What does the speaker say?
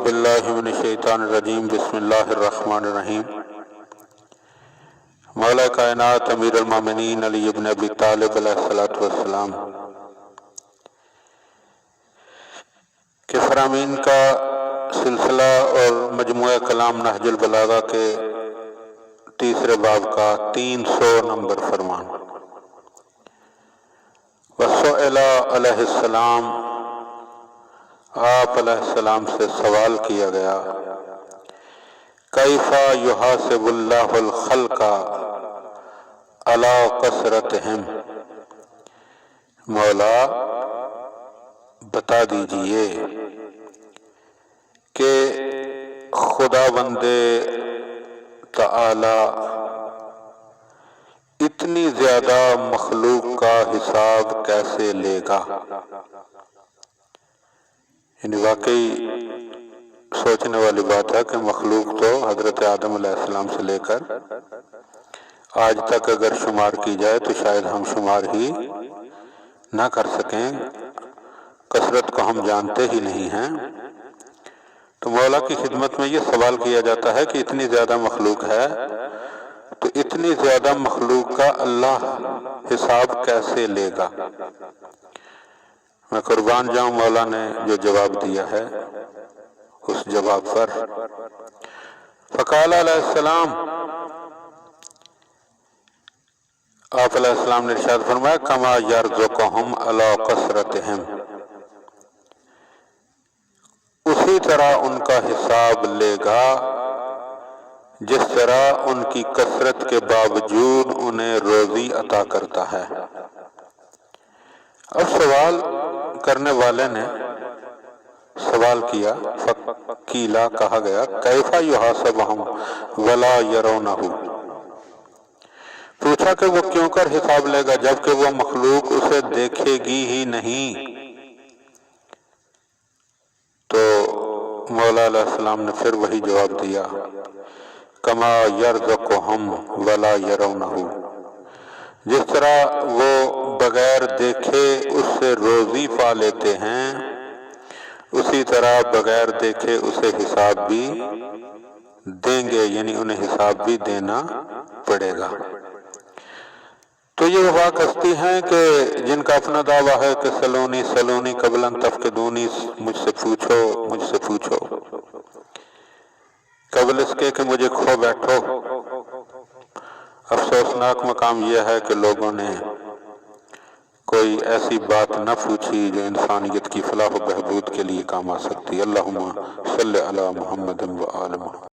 باللہ من الشیطان الرجیم بسم اللہ الرحمن الرحیم۔ مولا کائنات امیر المومنین علی ابن ابی طالب علیہ السلام کے فرامین کا سلسلہ اور مجموعہ کلام نہج البلاغہ کے تیسرے باب کا 300 نمبر فرمان۔ وسئل علیہ السلام، آپ علیہ السلام سے سوال کیا گیا، کیف یحاسب اللہ الخلق علی کثرتہم، مولا بتا دیجئے کہ خداوند تعالی اتنی زیادہ مخلوق کا حساب کیسے لے گا۔ یعنی واقعی سوچنے والی بات ہے کہ مخلوق تو حضرت آدم علیہ السلام سے لے کر آج تک اگر شمار کی جائے تو شاید ہم شمار ہی نہ کر سکیں، کثرت کو ہم جانتے ہی نہیں ہیں۔ تو مولا کی خدمت میں یہ سوال کیا جاتا ہے کہ اتنی زیادہ مخلوق ہے تو اتنی زیادہ مخلوق کا اللہ حساب کیسے لے گا۔ میں قربان جاؤں مولا نے جو جواب دیا ہے اس جواب پر۔ فقال علیہ السلام، آپ علیہ السلام نے ارشاد فرمایا، کما یرزقہم علی کثرتہم، اسی طرح ان کا حساب لے گا جس طرح ان کی کثرت کے باوجود انہیں روزی عطا کرتا ہے۔ اب سوال کرنے والے نے سوال کیا، فقیلا کہا گیا، کیف یحاسبہم ولا یرونہ، پوچھا کہ وہ کیوں کر حساب لے گا جبکہ وہ مخلوق اسے دیکھے گی ہی نہیں۔ تو مولا علیہ السلام نے پھر وہی جواب دیا، کما یرزقہم ولا یرونہ، جس طرح وہ بغیر دیکھے اس سے روزی پا لیتے ہیں اسی طرح بغیر دیکھے اسے حساب بھی دیں گے، یعنی انہیں حساب بھی دینا پڑے گا۔ تو یہ وہ کستی ہیں کہ جن کا اپنا دعویٰ ہے کہ سلونی سلونی قبل ان تفقدونی، مجھ سے پوچھو مجھ سے پوچھو، قبل اس کے کہ مجھے کھو بیٹھو۔ افسوسناک مقام یہ ہے کہ لوگوں نے کوئی ایسی بات نہ پوچھی جو انسانیت کی فلاح و بہبود کے لیے کام آ سکتی۔ اللہم صلی علی محمد و آل محمد۔